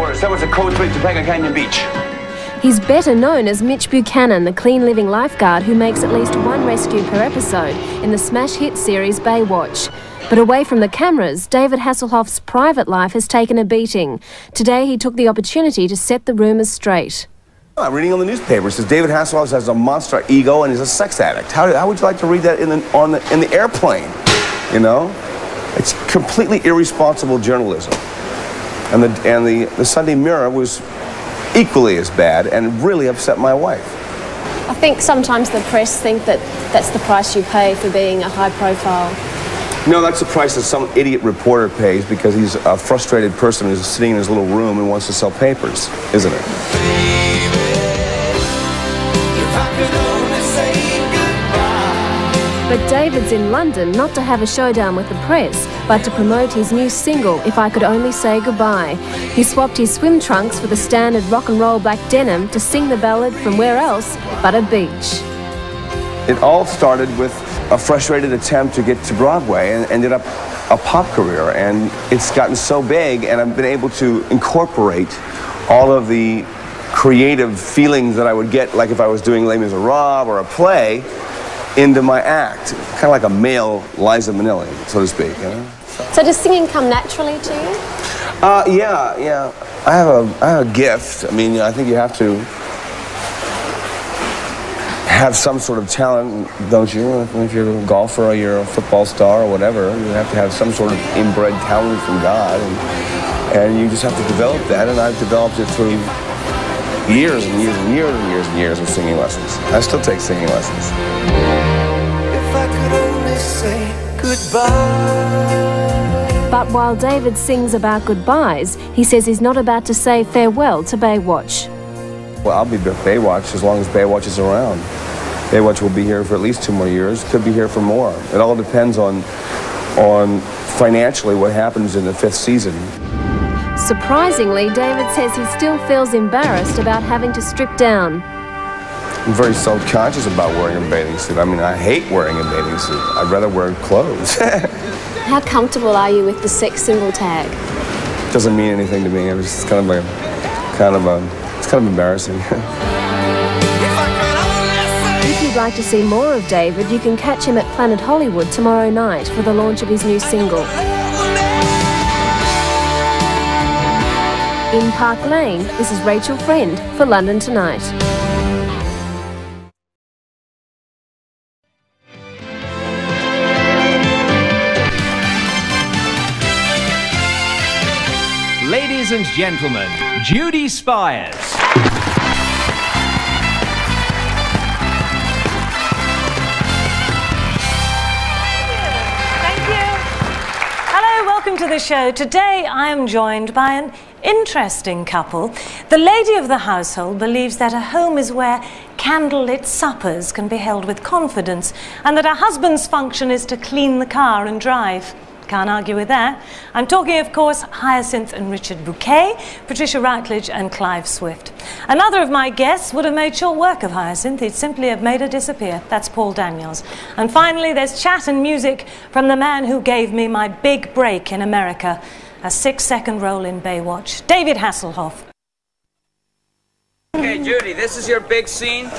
hours. That was a Code 3 Topanga Canyon Beach. He's better known as Mitch Buchanan, the clean-living lifeguard who makes at least one rescue per episode in the smash hit series Baywatch. But away from the cameras, David Hasselhoff's private life has taken a beating. Today he took the opportunity to set the rumours straight. I'm reading on the newspaper. It says David Hasselhoff has a monster ego and he's a sex addict. How would you like to read that in the airplane? You know? It's completely irresponsible journalism. And the Sunday Mirror was equally as bad and really upset my wife. I think sometimes the press think that that's the price you pay for being a high profile. No, that's the price that some idiot reporter pays because he's a frustrated person who's sitting in his little room and wants to sell papers, isn't it? But David's in London not to have a showdown with the press, but to promote his new single, If I Could Only Say Goodbye. He swapped his swim trunks for the standard rock and roll black denim to sing the ballad from where else but a beach. It all started with a frustrated attempt to get to Broadway and ended up a pop career. And it's gotten so big, and I've been able to incorporate all of the creative feelings that I would get, like if I was doing Les Miserables or a play, into my act. Kind of like a male Liza Minnelli, so to speak. You know? So does singing come naturally to you? Yeah. I have a gift. I mean, I think you have to have some sort of talent, don't you? If you're a golfer or you're a football star or whatever, you have to have some sort of inbred talent from God, and you just have to develop that, and I've developed it through years and years and years and years and years of singing lessons. I still take singing lessons. If I could only say goodbye. But while David sings about goodbyes, he says he's not about to say farewell to Baywatch. Well, I'll be Baywatch as long as Baywatch is around. Baywatch will be here for at least 2 more years, could be here for more. It all depends on financially what happens in the 5th season. Surprisingly, David says he still feels embarrassed about having to strip down. I'm very self-conscious about wearing a bathing suit. I mean, I hate wearing a bathing suit. I'd rather wear clothes. How comfortable are you with the sex symbol tag? It doesn't mean anything to me. It's kind of embarrassing. If you'd like to see more of David, you can catch him at Planet Hollywood tomorrow night for the launch of his new single. In Park Lane, this is Rachel Friend for London Tonight. Ladies and gentlemen, Judy Spires. Welcome to the show. Today I am joined by an interesting couple. The lady of the household believes that a home is where candlelit suppers can be held with confidence, and that her husband's function is to clean the car and drive. Can't argue with that. I'm talking, of course, Hyacinth and Richard Bouquet, Patricia Routledge and Clive Swift. Another of my guests would have made short work of Hyacinth. He'd simply have made her disappear. That's Paul Daniels. And finally, there's chat and music from the man who gave me my big break in America, a 6-second role in Baywatch, David Hasselhoff. Okay, Judy, this is your big scene.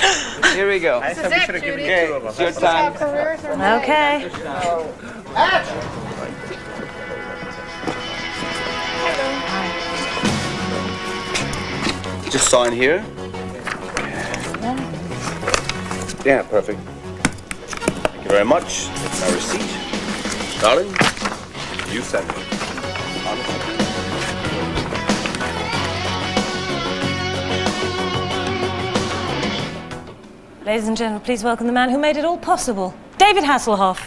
Here we go. I thought we should have given it 2 of us. It's your time. Okay. Just sign here. Yeah, perfect. Thank you very much. That's my receipt. Darling, you send it. Ladies and gentlemen, please welcome the man who made it all possible, David Hasselhoff.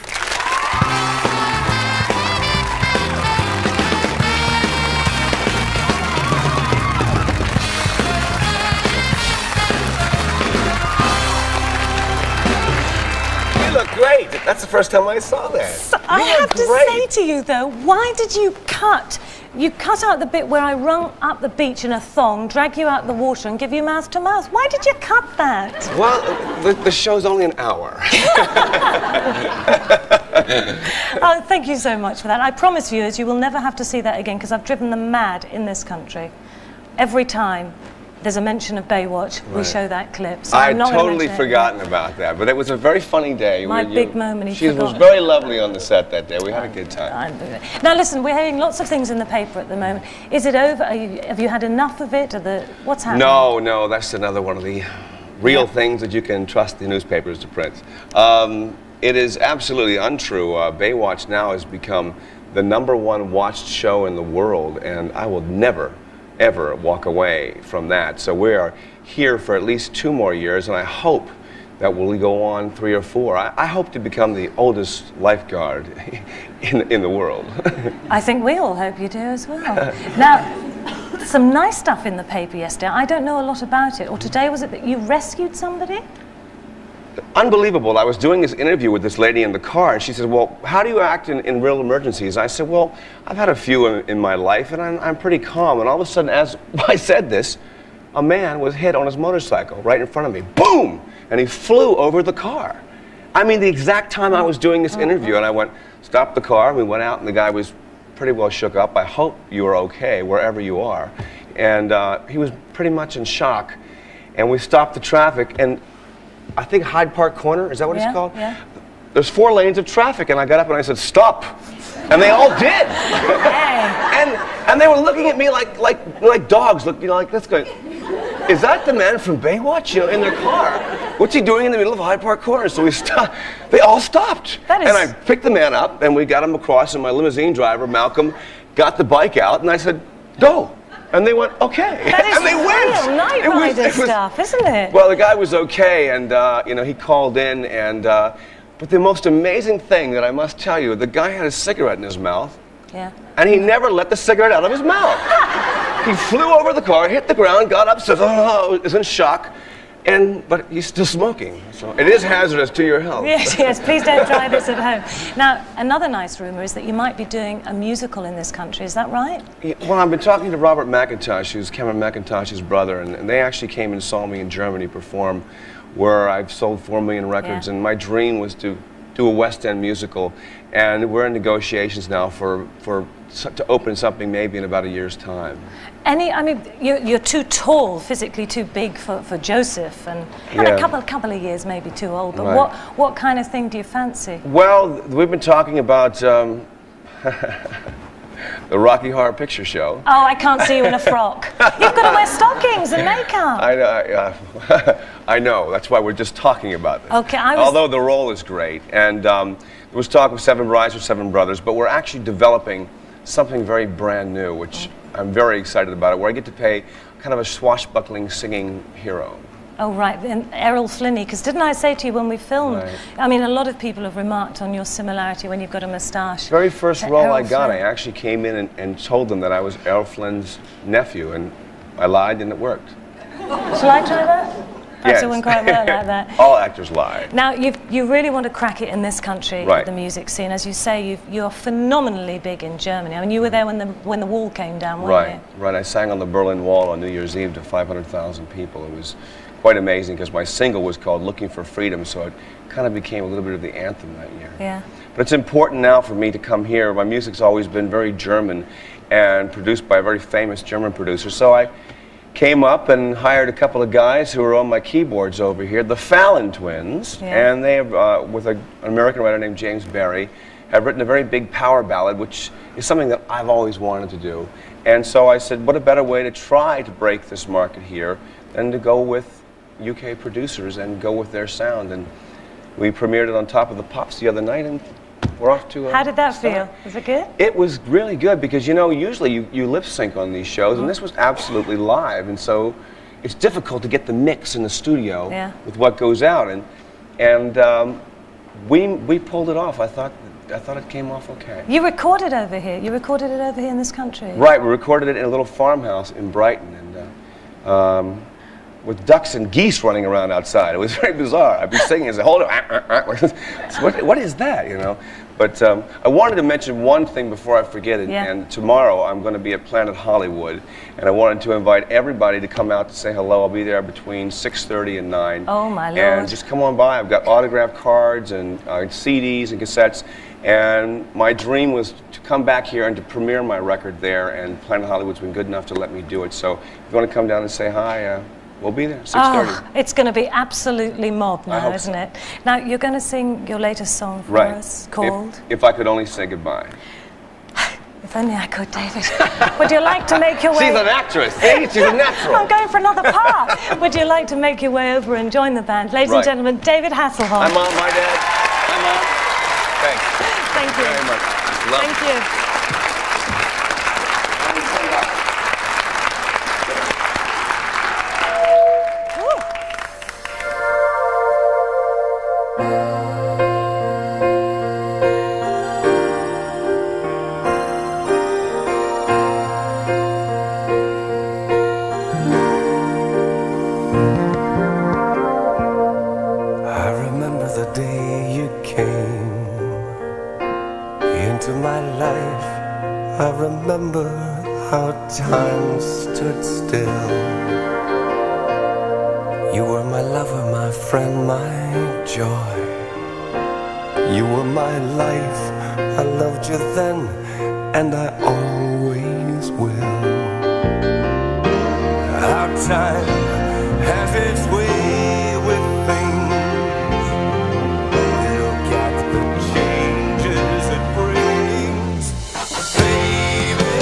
Great. That's the first time I saw that. So I have to say to you, though, why did you cut? You cut out the bit where I rung up the beach in a thong, drag you out the water and give you mouth to mouth. Why did you cut that? Well, the show's only an hour. Oh, thank you so much for that. I promise you, you will never have to see that again because I've driven them mad in this country. every time there's a mention of Baywatch, we show that clip. So I'd I'm not gonna totally mention it. forgotten about that, but it was a very funny day. My big moment, She was very lovely on the set that day. We had a good time. Now listen, we're hearing lots of things in the paper at the moment. Is it over? Have you had enough of it? What's happening? No, that's another one of the real things that you can trust the newspapers to print. It is absolutely untrue. Baywatch now has become the #1 watched show in the world, and I will never, ever walk away from that. So we are here for at least 2 more years, and I hope that we'll go on 3 or 4. I hope to become the oldest lifeguard in the world. I think we all hope you do as well. Now, some nice stuff in the paper yesterday. I don't know a lot about it. Or today, was it that you rescued somebody? Unbelievable. I was doing this interview with this lady in the car, and she said, well, how do you act in real emergencies? I said, well, I've had a few in my life, and I'm pretty calm. And all of a sudden, as I said this, a man was hit on his motorcycle right in front of me. Boom! And he flew over the car. I mean, the exact time I was doing this interview, and I went, stop the car, and we went out, and the guy was pretty well shook up. I hope you are okay, wherever you are. And he was pretty much in shock. And we stopped the traffic, and I think Hyde Park Corner, is that what it's called? Yeah. There's 4 lanes of traffic, and I got up and I said, stop. And they all did. and they were looking at me like dogs, like this guy. Is that the man from Baywatch? You know, in their car. What's he doing in the middle of Hyde Park Corner? So we stopped. They all stopped. And I picked the man up, and we got him across, and my limousine driver, Malcolm, got the bike out, and I said, go. And they went, okay. And they went. Real night rider stuff, isn't it? Well, the guy was okay, and you know, he called in, and but the most amazing thing that I must tell you, the guy had a cigarette in his mouth, and he never let the cigarette out of his mouth. He flew over the car, hit the ground, got up, said, oh, is in shock, but he's still smoking. So it is hazardous to your health. Yes, please don't try this at home. Now, another nice rumor is that you might be doing a musical in this country, is that right? Yeah, well, I've been talking to Robert McIntosh, who's Cameron McIntosh's brother, and they actually came and saw me in Germany perform, where I've sold 4 million records, and my dream was to do a West End musical, and we're in negotiations now to open something maybe in about a year's time. I mean, you're too tall, physically too big for Joseph, and a couple of years maybe too old, but what kind of thing do you fancy? Well, we've been talking about the Rocky Horror Picture Show. Oh, I can't see you in a frock. You've got to wear stockings and makeup. I know, that's why we're just talking about this. Okay, although the role is great, and there was talk of 7 Brides or 7 Brothers, but we're actually developing something very brand new, which I'm very excited about it, where I get to play kind of a swashbuckling singing hero. Oh, right, and Errol Flynn, because didn't I say to you when we filmed, I mean, a lot of people have remarked on your similarity when you've got a moustache. Very first role I got, I actually came in and told them that I was Errol Flynn's nephew, and I lied and it worked. Shall I try that? Perhaps it wouldn't quite work like that. All actors lie. Now, you really want to crack it in this country, the music scene. As you say, you're phenomenally big in Germany. I mean, you were there when the wall came down, weren't you? Right. I sang on the Berlin Wall on New Year's Eve to 500,000 people. It was quite amazing because my single was called Looking for Freedom, so it kind of became a little bit of the anthem that year. Yeah. But it's important now for me to come here. My music's always been very German and produced by a very famous German producer, so I came up and hired a couple of guys who were on my keyboards over here, the Fallon Twins, and they have, with an American writer named James Barry, have written a very big power ballad, which is something that I've always wanted to do. And so I said, what a better way to try to break this market here than to go with UK producers and go with their sound. And we premiered it on Top of the Pops the other night, and we're off to How did that feel? Was it good? It was really good because, you know, usually you lip sync on these shows, and this was absolutely live, and so it's difficult to get the mix in the studio with what goes out, and we pulled it off. I thought it came off okay. You recorded over here. You recorded it over here in this country. Right. We recorded it in a little farmhouse in Brighton, and with ducks and geese running around outside. It was very bizarre. I'd be singing and say, hold on, what is that, you know? But I wanted to mention one thing before I forget it, and tomorrow I'm going to be at Planet Hollywood, and I wanted to invite everybody to come out to say hello. I'll be there between 6:30 and 9. Oh, my Lord. And just come on by. I've got autograph cards and CDs and cassettes, And my dream was to come back here and to premiere my record there, and Planet Hollywood's been good enough to let me do it. So if you want to come down and say hi, we'll be there, 6:30. Oh, it's going to be absolutely mob now, isn't it? Now, you're going to sing your latest song for us, called? If I Could Only Say Goodbye. If only I could, David. Would you like to make your way... She's an actress, see? She's a natural. I'm going for another part. Would you like to make your way over and join the band? Ladies and gentlemen, David Hasselhoff. Hi, Mom. Hi, Dad. Hi, Mom. Thanks. Thank you. Very much. Thank you. I remember the day you came into my life. I remember how time stood still. You were my lover, my friend, my joy. You were my life. I loved you then, and I always will. How time has its way with things. Look at the changes it brings. Baby,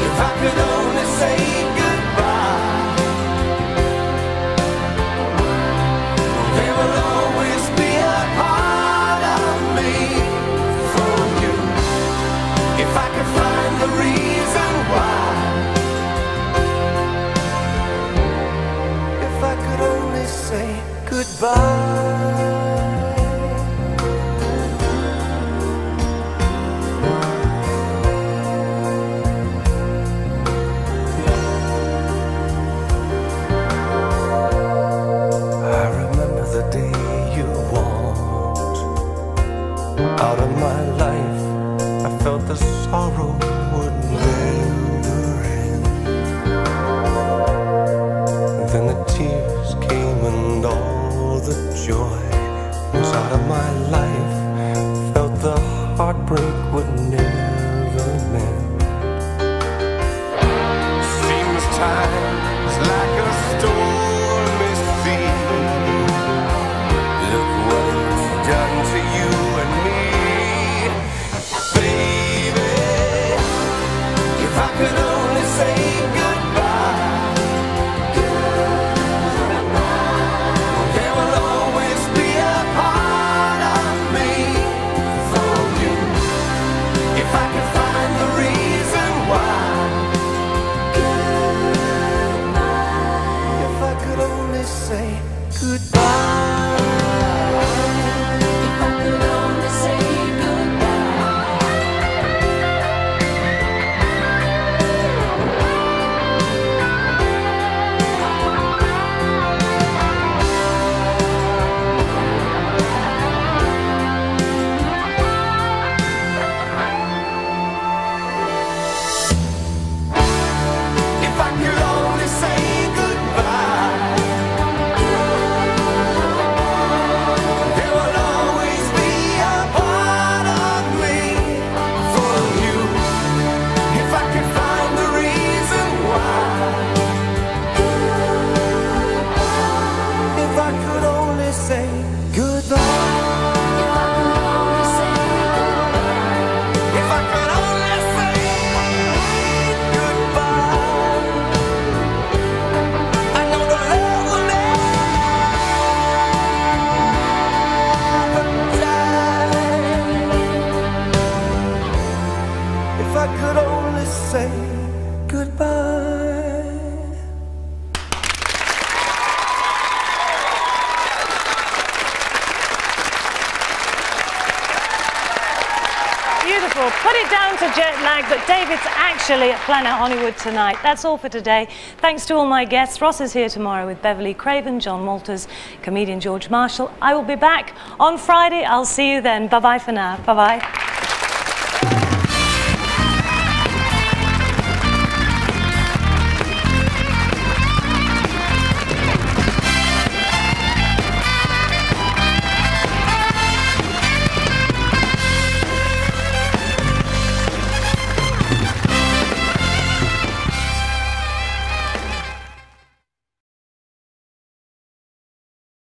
if I could only say goodbye, there will always be a part of me for you. If I could find the reason why, if I could only say goodbye. I remember the day you walked out of my life. I felt the sorrow would never end. Then the tears came and all the joy was out of my life. Felt the heartbreak would never mend. Seems time is like a stormy sea. Look what it's done to you and me. Baby, if I could only say goodbye, there will always be a part of me for you. If I could find the reason why, if I could only say goodbye. If I could only say Beautiful. Put it down to jet lag, but David's actually at Planet Hollywood tonight. That's all for today. Thanks to all my guests. Ross is here tomorrow with Beverly Craven, John Walters, comedian George Marshall. I will be back on Friday. I'll see you then. Bye-bye for now. Bye-bye.